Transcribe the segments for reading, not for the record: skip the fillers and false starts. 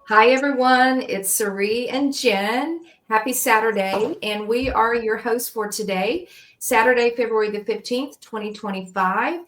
Hi, everyone. It's Sari and Jen. Happy Saturday. And we are your hosts for today, Saturday, February the 15th, 2025.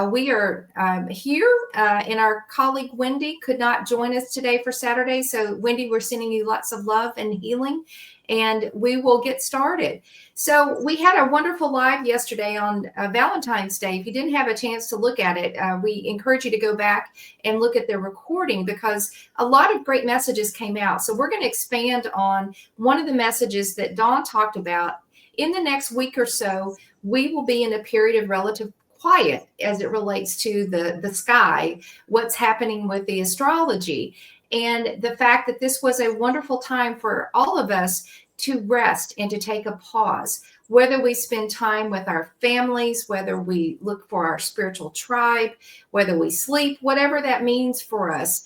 We are here, and our colleague Wendy could not join us today for Saturday. So, Wendy, we're sending you lots of love and healing, and we will get started. So, we had a wonderful live yesterday on Valentine's Day. If you didn't have a chance to look at it, we encourage you to go back and look at the recording because a lot of great messages came out. So we're going to expand on one of the messages that Dawn talked about. In the next week or so, we will be in a period of relative quiet as it relates to the sky, what's happening with the astrology, and the fact that this was a wonderful time for all of us to rest and to take a pause. Whether we spend time with our families, whether we look for our spiritual tribe, whether we sleep, whatever that means for us,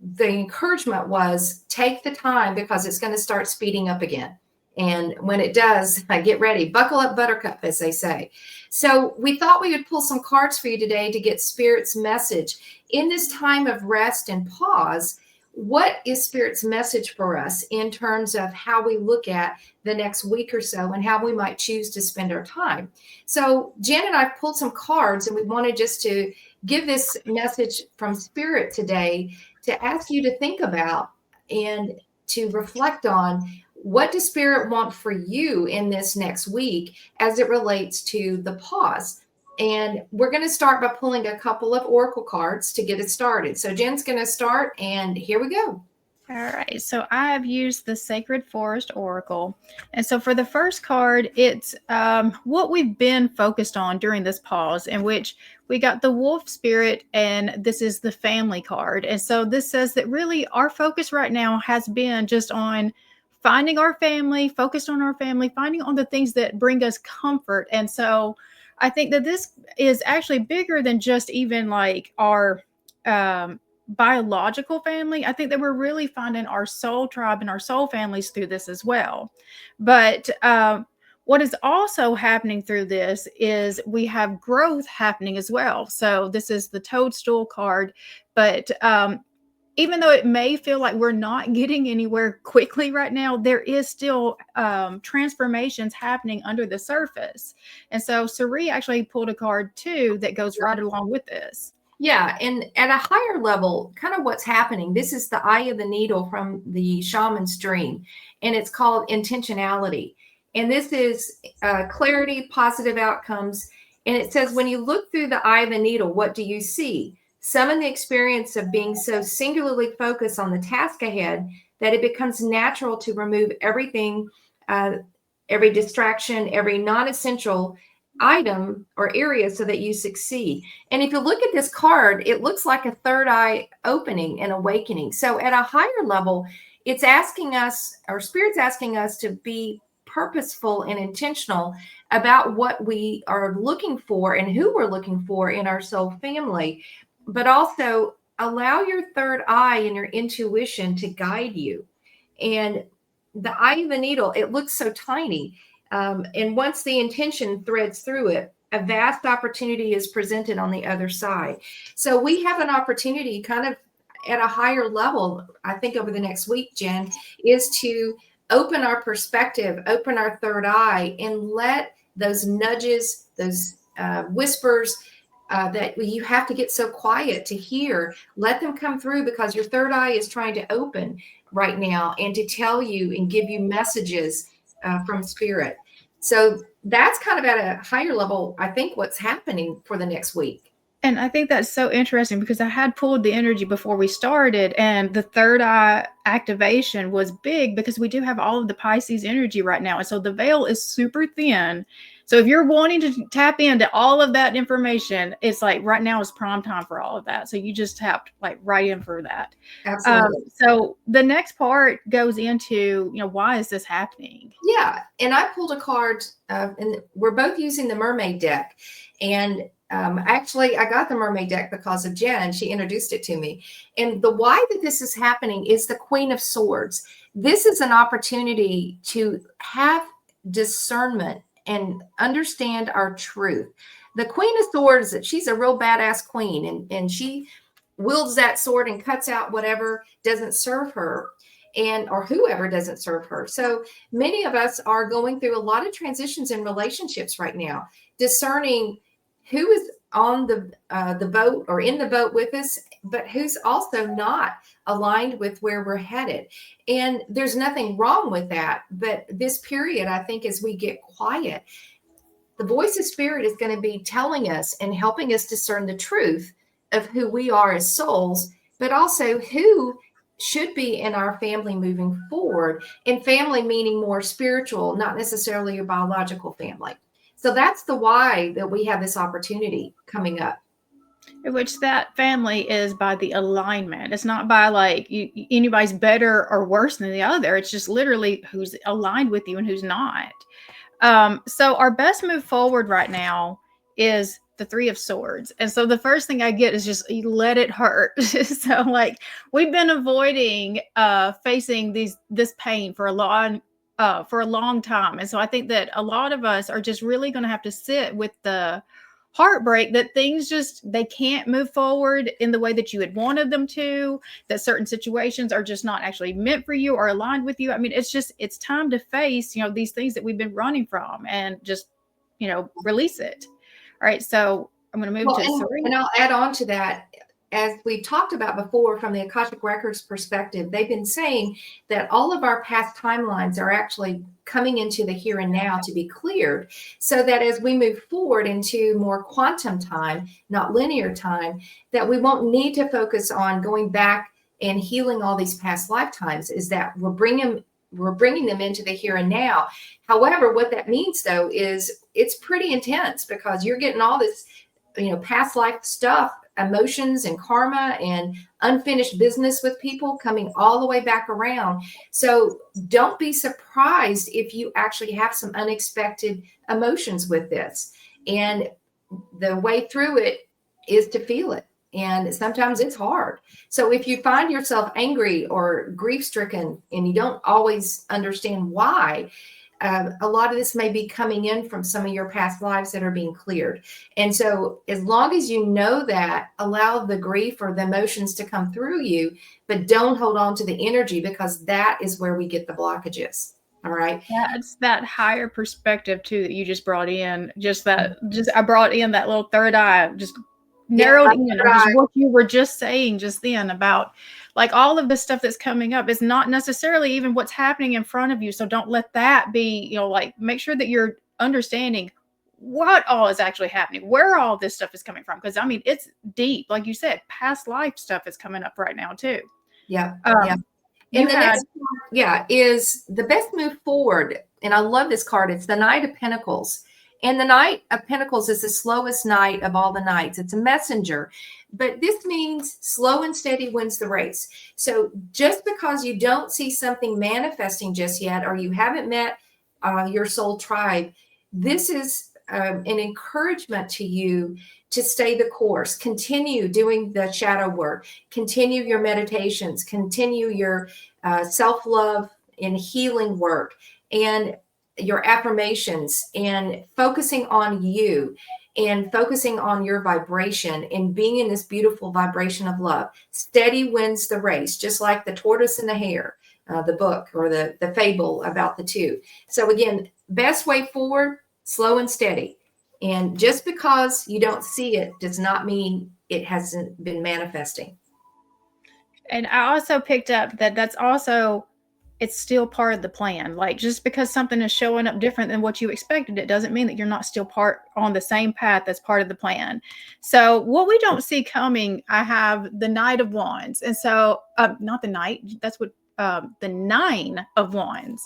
the encouragement was take the time because it's going to start speeding up again. And when it does, get ready, buckle up, buttercup, as they say. So we thought we would pull some cards for you today to get Spirit's message. In this time of rest and pause, what is Spirit's message for us in terms of how we look at the next week or so and how we might choose to spend our time? So Jen and I pulled some cards, and we wanted just to give this message from Spirit today to ask you to think about and to reflect on what does Spirit want for you in this next week as it relates to the pause. And we're going to start by pulling a couple of oracle cards to get it started. So Jen's going to start, and here we go. All right, so I have used the Sacred Forest Oracle. And so for the first card, it's what we've been focused on during this pause, in which we got the Wolf Spirit, and this is the Family card. And so this says that really our focus right now has been just on finding our family, focused on our family, finding on the things that bring us comfort. And so I think that this is actually bigger than just even like our biological family. I think that we're really finding our soul tribe and our soul families through this as well. But what is also happening through this is we have growth happening as well. So this is the toadstool card, but even though it may feel like we're not getting anywhere quickly right now, there is still transformations happening under the surface. And so Sari actually pulled a card too that goes right along with this. Yeah, and at a higher level, kind of what's happening. This is the eye of the needle from the shaman's dream, and it's called intentionality. And this is clarity, positive outcomes. And it says, when you look through the eye of the needle, what do you see? Summon the experience of being so singularly focused on the task ahead that it becomes natural to remove everything, every distraction, every non essential item or area so that you succeed. And if you look at this card, it looks like a third eye opening and awakening. So at a higher level, it's asking us, or Spirit's asking us, to be purposeful and intentional about what we are looking for and who we're looking for in our soul family, but also allow your third eye and your intuition to guide you. And the eye of the needle, it looks so tiny. And once the intention threads through it, a vast opportunity is presented on the other side. So we have an opportunity kind of at a higher level, I think over the next week, Jen, is to open our perspective, open our third eye, and let those nudges, those whispers that you have to get so quiet to hear, let them come through, because your third eye is trying to open right now and to tell you and give you messages from Spirit. So that's kind of at a higher level, I think, what's happening for the next week. And I think that's so interesting because I had pulled the energy before we started, and the third eye activation was big because we do have all of the Pisces energy right now. And so the veil is super thin. So if you're wanting to tap into all of that information, it's like right now is prime time for all of that. So you just tapped like right in for that. Absolutely. So the next part goes into, why is this happening? Yeah. And I pulled a card, and we're both using the mermaid deck. And actually, I got the mermaid deck because of Jen. She introduced it to me. And the why that this is happening is the Queen of Swords. This is an opportunity to have discernment and understand our truth. The Queen of Swords, she's a real badass queen, and she wields that sword and cuts out whatever doesn't serve her, and or whoever doesn't serve her. So many of us are going through a lot of transitions in relationships right now, discerning who is on the boat or in the boat with us, but who's also not aligned with where we're headed. And there's nothing wrong with that. But this period, I think, as we get quiet, the voice of spirit is going to be telling us and helping us discern the truth of who we are as souls, but also who should be in our family moving forward. And family meaning more spiritual, not necessarily your biological family. So that's the why that we have this opportunity coming up. Which that family is by the alignment. It's not by like anybody's better or worse than the other. It's just literally who's aligned with you and who's not. So our best move forward right now is the Three of Swords. And so the first thing I get is just let it hurt. So like we've been avoiding facing this pain for a long time. And so I think that a lot of us are just really going to have to sit with the heartbreak that things just they can't move forward in the way that you had wanted them to, that certain situations are just not actually meant for you or aligned with you. I mean, it's time to face, these things that we've been running from and just, release it. All right. So I'm going to move to Serena. And I'll add on to that. As we talked about before, from the Akashic Records perspective, they've been saying that all of our past timelines are actually coming into the here and now to be cleared, so that as we move forward into more quantum time, not linear time, that we won't need to focus on going back and healing all these past lifetimes, is that we're bringing them into the here and now. However, what that means, though, is it's pretty intense because you're getting all this, past life stuff, emotions and karma and unfinished business with people coming all the way back around. So don't be surprised if you actually have some unexpected emotions with this. And the way through it is to feel it. And sometimes it's hard. So if you find yourself angry or grief-stricken and you don't always understand why, a lot of this may be coming in from some of your past lives that are being cleared. And so as long as you know that, allow the grief or the emotions to come through you, but don't hold on to the energy, because that is where we get the blockages. All right. Yeah, it's that higher perspective too that you just brought in. I brought in that little third eye, just narrowed in on just what you were just saying just then about like all of this stuff that's coming up is not necessarily even what's happening in front of you. So don't let that be, like make sure that you're understanding what all is actually happening, where all this stuff is coming from. Because I mean, it's deep. Like you said, past life stuff is coming up right now too. Yeah. Yeah. And the next card, is the best move forward. And I love this card. It's the Knight of Pentacles. And the Knight of Pentacles is the slowest knight of all the knights. It's a messenger. But this means slow and steady wins the race. So just because you don't see something manifesting just yet, or you haven't met your soul tribe, this is an encouragement to you to stay the course, continue doing the shadow work, continue your meditations, continue your self-love and healing work, and your affirmations, and focusing on you and focusing on your vibration and being in this beautiful vibration of love. Steady wins the race, just like the tortoise and the hare, the book or the fable about the two. So again, best way forward, slow and steady. And just because you don't see it does not mean it hasn't been manifesting. And I also picked up that that's also, it's still part of the plan. Like just because something is showing up different than what you expected, it doesn't mean that you're not still part on the same path that's part of the plan. So what we don't see coming, I have the Knight of Wands. And so not the Knight, that's what the Nine of Wands.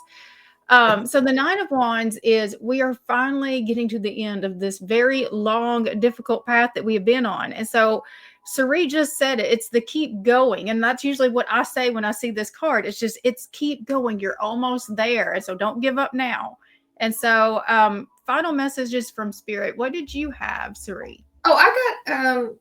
So the Nine of Wands is we are finally getting to the end of this very long, difficult path that we have been on. And so Sari just said it, it's the keep going. And that's usually what I say when I see this card. It's keep going. You're almost there. And so don't give up now. And so final messages from Spirit. What did you have, Sari? Oh, I got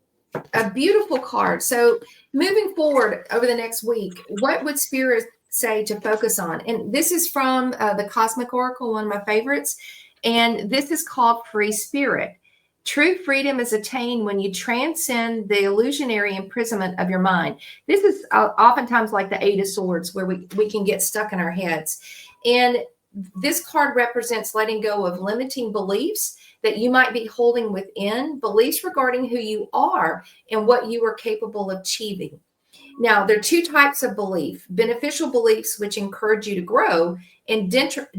a beautiful card. So moving forward over the next week, what would Spirit say to focus on? And this is from the Cosmic Oracle, one of my favorites. And this is called Free Spirit. True freedom is attained when you transcend the illusionary imprisonment of your mind. This is oftentimes like the Eight of Swords, where we can get stuck in our heads. And this card represents letting go of limiting beliefs that you might be holding within, beliefs regarding who you are and what you are capable of achieving. Now, there are two types of belief: beneficial beliefs, which encourage you to grow, and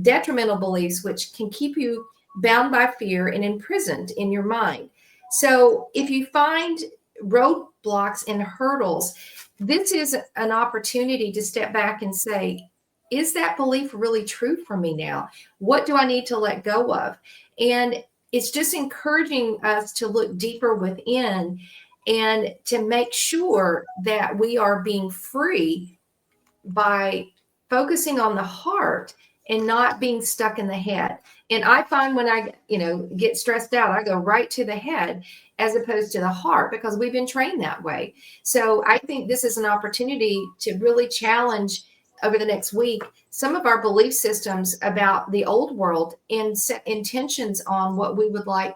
detrimental beliefs, which can keep you bound by fear and imprisoned in your mind. So, if you find roadblocks and hurdles, this is an opportunity to step back and say, is that belief really true for me now? What do I need to let go of? And it's just encouraging us to look deeper within and to make sure that we are being free by focusing on the heart and not being stuck in the head. And I find when I, get stressed out, I go right to the head as opposed to the heart, because we've been trained that way. So I think this is an opportunity to really challenge over the next week some of our belief systems about the old world and set intentions on what we would like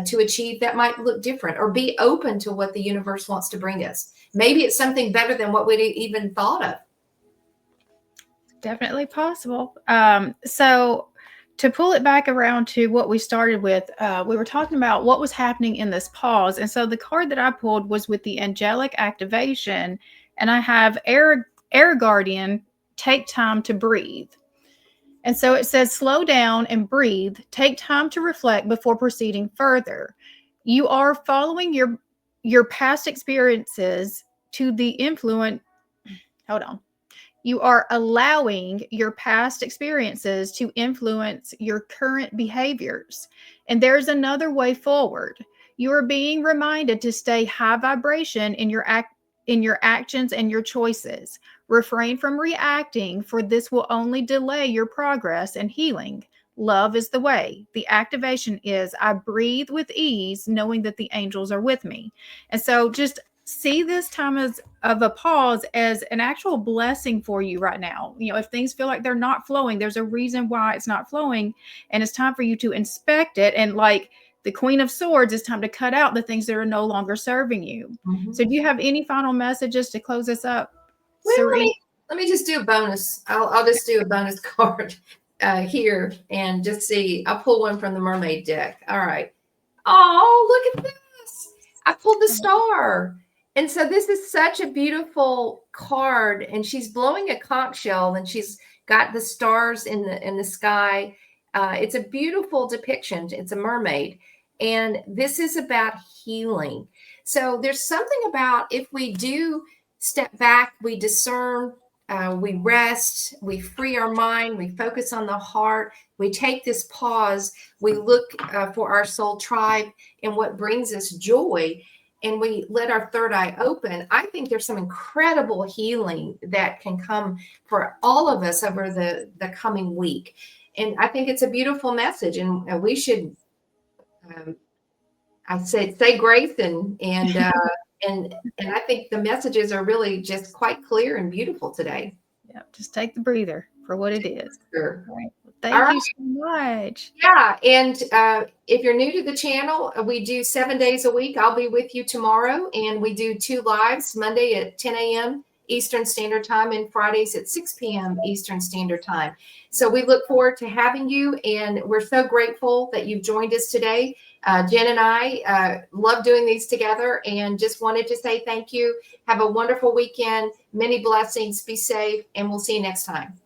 to achieve that might look different, or be open to what the universe wants to bring us. Maybe it's something better than what we'd even thought of. Definitely possible. So to pull it back around to what we started with, we were talking about what was happening in this pause. And so the card that I pulled was with the angelic activation, and I have Air Guardian, take time to breathe. And so it says, slow down and breathe. Take time to reflect before proceeding further. You are following your past experiences to the influence. Hold on. You are allowing your past experiences to influence your current behaviors. And there's another way forward. You are being reminded to stay high vibration in your actions and your choices. Refrain from reacting, for this will only delay your progress and healing. Love is the way. The activation is, I breathe with ease, knowing that the angels are with me. And so just see this time of a pause as an actual blessing for you right now. If things feel like they're not flowing, there's a reason why it's not flowing. And it's time for you to inspect it. And like the Queen of Swords, it's time to cut out the things that are no longer serving you. Mm-hmm. So do you have any final messages to close us up? Well, let me just do a bonus. I'll just do a bonus card here and just see. I'll pull one from the mermaid deck. All right. Oh, look at this. I pulled the star. And so this is such a beautiful card, and she's blowing a conch shell, and she's got the stars in the sky. It's a beautiful depiction. It's a mermaid, and this is about healing. So there's something about, if we do step back, we discern, we rest, we free our mind, we focus on the heart, we take this pause, we look for our soul tribe and what brings us joy, and we let our third eye open. I think there's some incredible healing that can come for all of us over the coming week. And I think it's a beautiful message, and we should, I said, say grace and I think the messages are really just quite clear and beautiful today. Yeah, just take the breather for what it is. Sure. All right. Well, thank you so much. Yeah, and if you're new to the channel, we do 7 days a week. I'll be with you tomorrow, and we do 2 lives, Monday at 10 a.m. Eastern Standard Time and Fridays at 6 p.m. Eastern Standard Time. So we look forward to having you, and we're so grateful that you've joined us today. Jen and I love doing these together, and just wanted to say thank you. Have a wonderful weekend. Many blessings. Be safe, and we'll see you next time.